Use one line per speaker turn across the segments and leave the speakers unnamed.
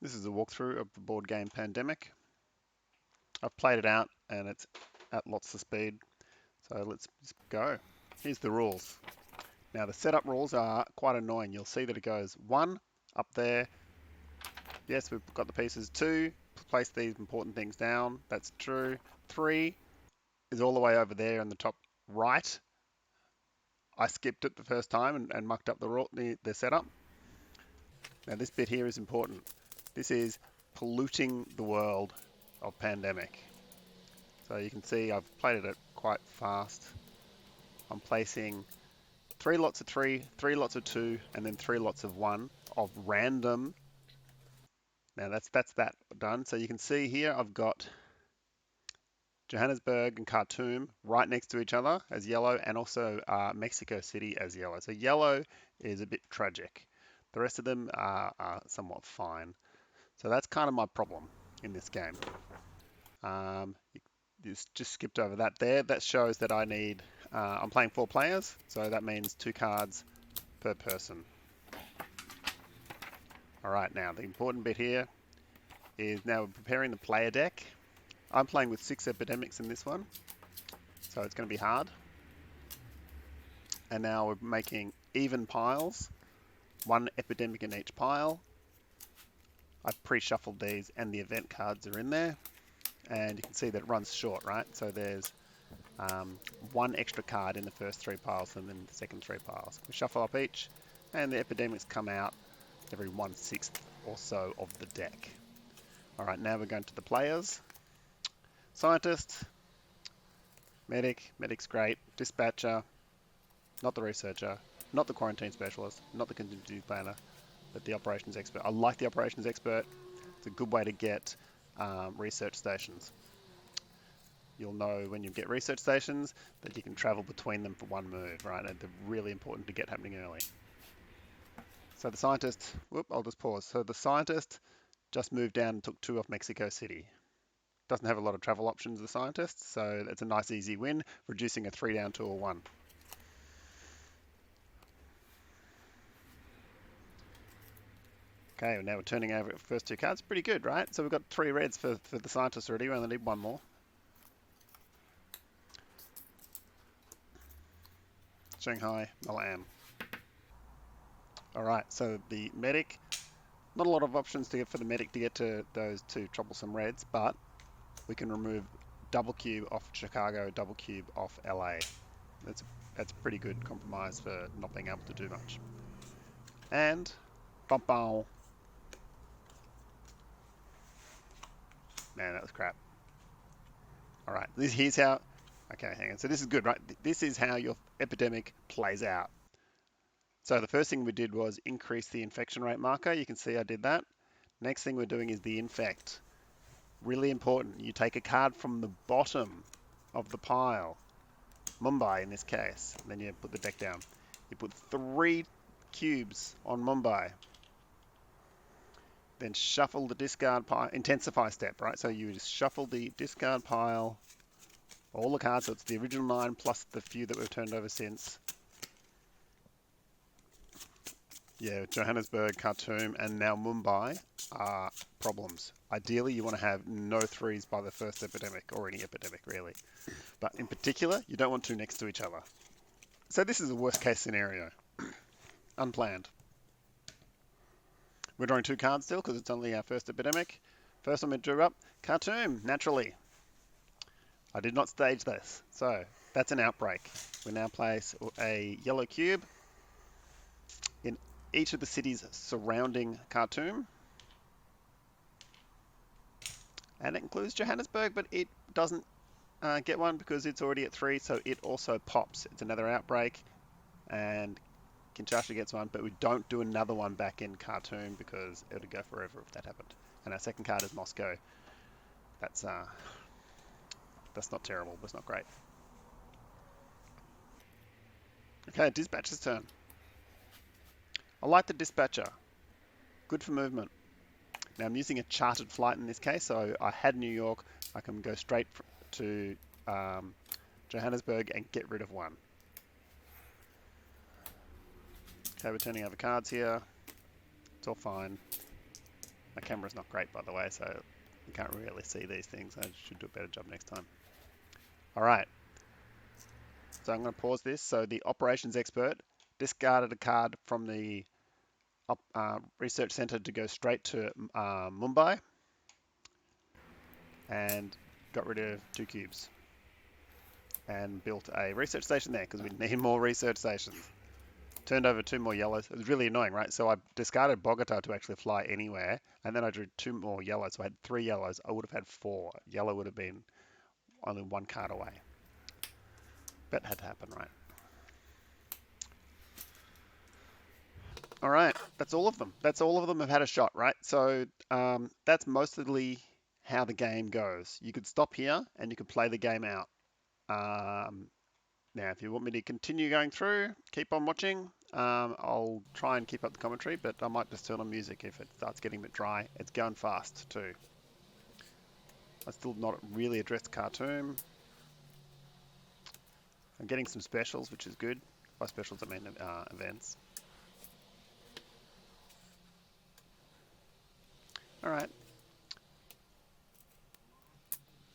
This is a walkthrough of the board game Pandemic. I've played it out and it's at lots of speed, so let's go. Here's the rules. Now the setup rules are quite annoying. You'll see that it goes 1 up there. Yes, we've got the pieces. 2, place these important things down. That's true. 3 is all the way over there in the top right. I skipped it the first time and mucked up the setup. Now this bit here is important. This is polluting the world of Pandemic. So you can see I've played it quite fast. I'm placing 3 lots of 3, 3 lots of 2, and then 3 lots of 1 of random. Now that's that done. So you can see here I've got Johannesburg and Khartoum right next to each other as yellow, and also Mexico City as yellow. So yellow is a bit tragic. The rest of them are somewhat fine. So that's kind of my problem in this game. You just skipped over that there. That shows that I'm playing 4 players, so that means 2 cards per person. All right, now the important bit here is now we're preparing the player deck. I'm playing with 6 epidemics in this one, so it's going to be hard. And now we're making even piles, 1 epidemic in each pile. I've pre-shuffled these and the event cards are in there. And you can see that it runs short, right? So there's 1 extra card in the first 3 piles and then the second 3 piles. We shuffle up each, and the epidemics come out every 1/6 or so of the deck. All right, now we're going to the players. Scientist, medic, medic's great, dispatcher, not the researcher, not the quarantine specialist, not the contingency planner, but the operations expert. I like the operations expert. It's a good way to get research stations. You'll know when you get research stations that you can travel between them for 1 move, right? And they're really important to get happening early. So the scientist, I'll just pause. So the scientist just moved down and took 2 off Mexico City. Doesn't have a lot of travel options, the scientist, so it's a nice easy win, reducing a 3 down to a 1. Okay, now we're turning over the first 2 cards. Pretty good, right? So we've got 3 reds for the scientist already. We only need 1 more. Shanghai, Milan. All right, so the medic, not a lot of options to get for the medic to get to those 2 troublesome reds, but we can remove double cube off Chicago, double cube off LA. That's a pretty good compromise for not being able to do much. And bum bum. Man, that was crap. All right, here's how. Okay, hang on. So this is good, right? This is how your epidemic plays out. So the first thing we did was increase the infection rate marker. You can see I did that. Next thing we're doing is the infect. Really important. You take a card from the bottom of the pile, Mumbai in this case, and then you put the deck down. You put 3 cubes on Mumbai. Then shuffle the discard pile, intensify step, right? So you just shuffle the discard pile, all the cards, so it's the original 9 plus the few that we've turned over since. Yeah, Johannesburg, Khartoum, and now Mumbai are problems. Ideally, you want to have no 3s by the first epidemic, or any epidemic, really. But in particular, you don't want 2 next to each other. So this is a worst case scenario. Unplanned. We're drawing 2 cards still, because it's only our first epidemic. First one we drew up, Khartoum, naturally. I did not stage this, so that's an outbreak. We now place a yellow cube in each of the cities surrounding Khartoum. And it includes Johannesburg, but it doesn't get one because it's already at 3, so it also pops. It's another outbreak, and Kinshasa gets one, but we don't do another one back in Khartoum because it would go forever if that happened. And our second card is Moscow. That's not terrible, but it's not great. Okay, dispatcher's turn. I like the dispatcher. Good for movement. Now I'm using a chartered flight in this case, so I had New York. I can go straight to Johannesburg and get rid of 1. Okay, we're turning over cards here. It's all fine. My camera's not great, by the way, so you can't really see these things. I should do a better job next time. All right. So I'm going to pause this. So the operations expert discarded a card from the research center to go straight to Mumbai and got rid of 2 cubes and built a research station there because we need more research stations. Turned over 2 more yellows. It was really annoying, right? So I discarded Bogota to actually fly anywhere, and then I drew 2 more yellows. So I had 3 yellows. I would have had 4. Yellow would have been only 1 card away. That had to happen, right? All right, that's all of them. That's all of them have had a shot, right? So that's mostly how the game goes. You could stop here and you could play the game out. Um, Now, if you want me to continue going through, keep on watching. I'll try and keep up the commentary, but I might just turn on music if it starts getting a bit dry. It's going fast too. I still not really addressed Khartoum. I'm getting some specials, which is good. By specials, I mean events. All right.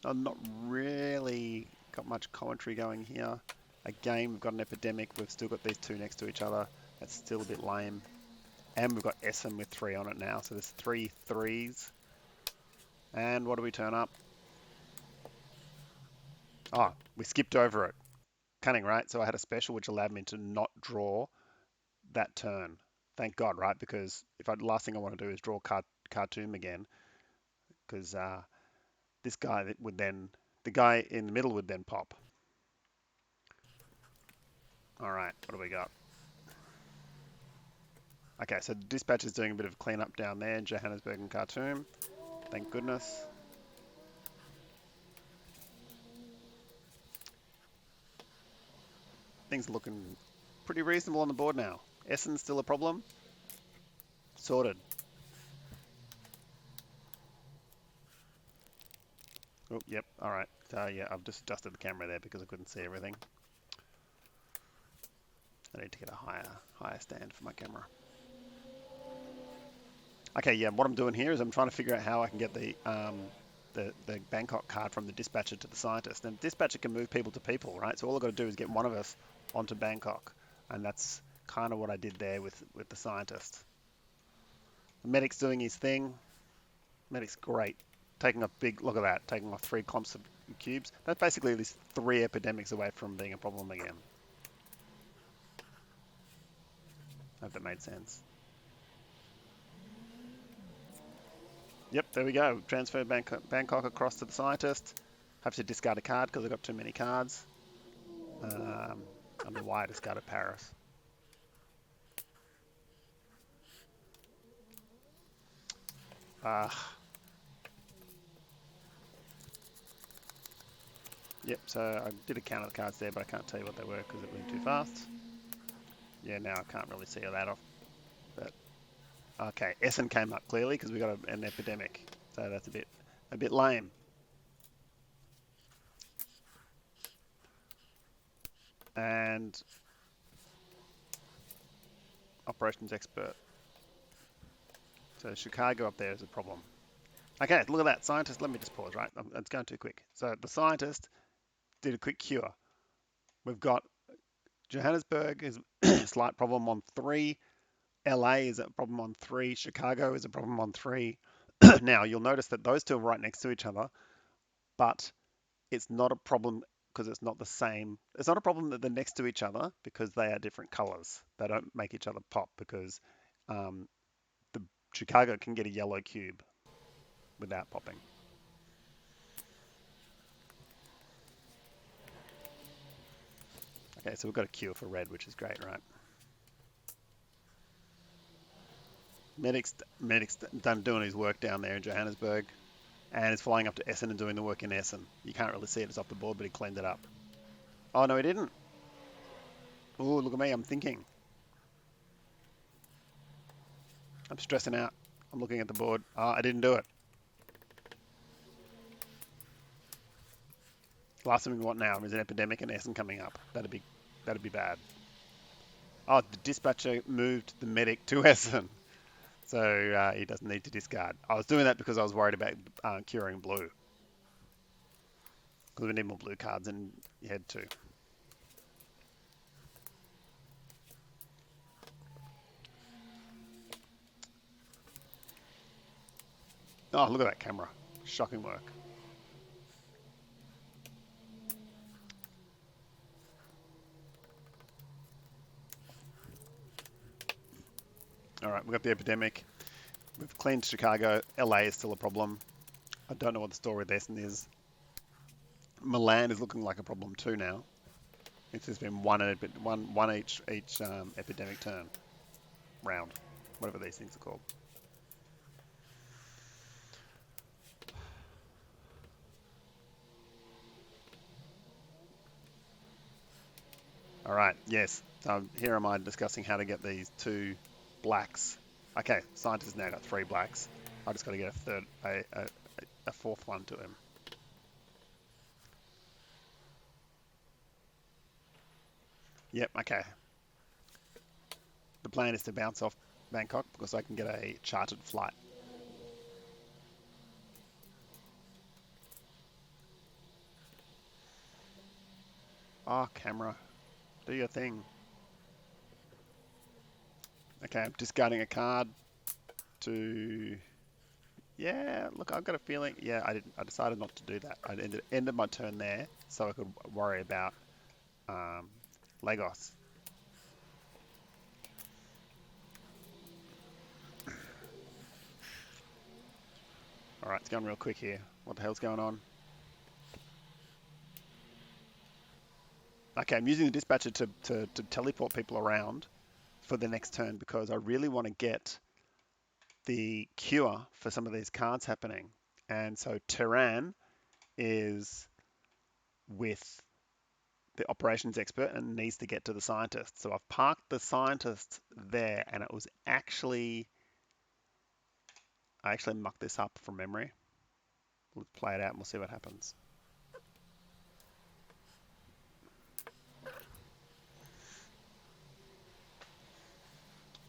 I've not really got much commentary going here. Again, we've got an epidemic. We've still got these 2 next to each other. That's still a bit lame. And we've got Essen with 3 on it now. So there's 3 threes. And what do we turn up? Oh, we skipped over it. Cunning, right? So I had a special which allowed me to not draw that turn. Thank God, right? Because if the last thing I want to do is draw Khartoum again, because this guy that would then, the guy in the middle would then pop. All right, what do we got? Okay, so the dispatch is doing a bit of cleanup down there in Johannesburg and Khartoum. Thank goodness. Things are looking pretty reasonable on the board now. Essen's still a problem. Sorted. Oh, yep. All right. Yeah, I've just adjusted the camera there because I couldn't see everything. I need to get a higher stand for my camera. Okay, yeah. What I'm doing here is I'm trying to figure out how I can get the Bangkok card from the dispatcher to the scientist. And the dispatcher can move people to people, right? So all I've got to do is get one of us onto Bangkok, and that's kind of what I did there with the scientist. The medic's doing his thing. Medic's great. Taking off big, look at that, taking off 3 clumps of cubes. That's basically at least 3 epidemics away from being a problem again. I hope that made sense. Yep, there we go. Transfer Bangkok across to the scientist. Have to discard a card because I've got too many cards. I don't know why I discarded Paris. Yep, so I did a count of the cards there, but I can't tell you what they were because it went too fast. Yeah, now I can't really see that off. But okay, Essen came up clearly because we got an epidemic, so that's a bit lame. And operations expert. So Chicago up there is a problem. Okay, look at that. Scientist, let me just pause, right? It's going too quick. So the scientist did a quick cure. We've got Johannesburg is a slight problem on 3. LA is a problem on 3. Chicago is a problem on 3. Now, you'll notice that those 2 are right next to each other, but it's not a problem because it's not the same. It's not a problem that they're next to each other because they are different colors. They don't make each other pop because the Chicago can get a yellow cube without popping. Okay, so we've got a cure for red, which is great, right? Medic's done doing his work down there in Johannesburg, and is flying up to Essen and doing the work in Essen. You can't really see it, it's off the board, but he cleaned it up. Oh, no, he didn't. Oh, look at me, I'm thinking. I'm stressing out. I'm looking at the board. Oh, I didn't do it. Last thing we want now is an epidemic in Essen coming up. That'd be bad. Oh, the dispatcher moved the medic to Essen. So he doesn't need to discard. I was doing that because I was worried about curing blue. Because we need more blue cards in your head too. Oh, look at that camera. Shocking work. All right, we've got the epidemic. We've cleaned Chicago. LA is still a problem. I don't know what the story with Essen is. Milan is looking like a problem too now. It's just been one each epidemic turn round, whatever these things are called. All right, yes. So here am I discussing how to get these two blacks. Okay, scientist now got three blacks. I just got to get a fourth one to him. Yep. Okay. The plan is to bounce off Bangkok because I can get a chartered flight. Oh, camera, do your thing. Okay, I'm discarding a card to. Yeah, look, I've got a feeling. Yeah, I didn't. I decided not to do that. I ended my turn there so I could worry about um, Lagos. All right, it's going real quick here. What the hell's going on? Okay, I'm using the dispatcher to teleport people around for the next turn because I really want to get the cure for some of these cards happening. And so Tehran is with the operations expert and needs to get to the scientist. So I've parked the scientist there, and it was actually I actually mucked this up from memory. Let's play it out and we'll see what happens.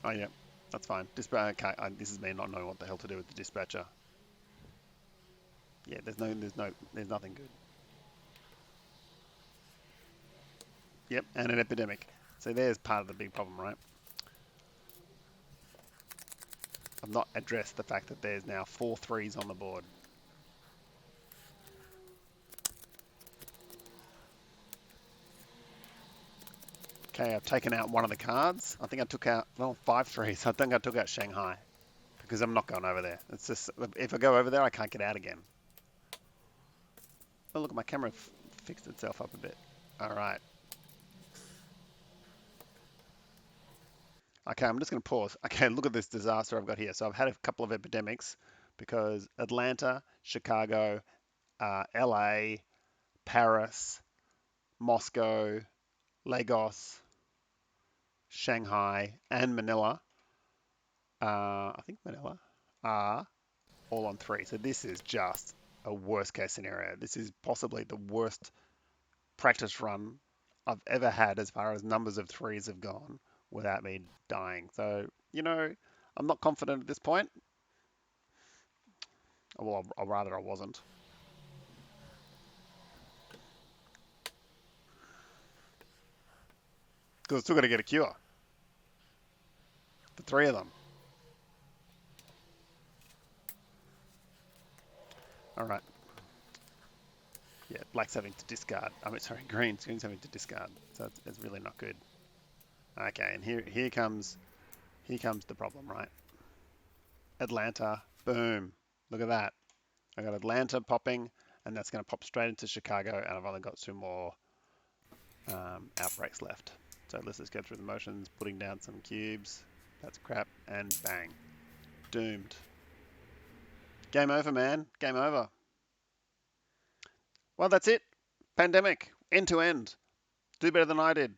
Oh yeah, that's fine. Okay, this is me not knowing what the hell to do with the dispatcher. Yeah, there's nothing good. Yep, and an epidemic. So there's part of the big problem, right? I've not addressed the fact that there's now 4 3s on the board. Okay, I've taken out one of the cards. I think I took out, well, 5 3s. I think I took out Shanghai because I'm not going over there. It's just, if I go over there, I can't get out again. Oh, look, my camera fixed itself up a bit. All right. Okay, I'm just going to pause. Okay, look at this disaster I've got here. So I've had a couple of epidemics because Atlanta, Chicago, LA, Paris, Moscow, Lagos, Shanghai, and Manila, I think Manila, are all on 3. So this is just a worst case scenario. This is possibly the worst practice run I've ever had as far as numbers of 3s have gone without me dying. So, I'm not confident at this point. Well, I'd rather I wasn't. Because I've still got to get a cure. The 3 of them. All right. Yeah, black's having to discard. I mean, sorry, green's having to discard. So it's really not good. Okay, and here comes the problem, right? Atlanta, boom. Look at that. I got Atlanta popping, and that's going to pop straight into Chicago, and I've only got 2 more outbreaks left. So let's just go through the motions, putting down some cubes. That's crap, and bang. Doomed. Game over, man. Game over. Well, that's it. Pandemic. End to end. Do better than I did.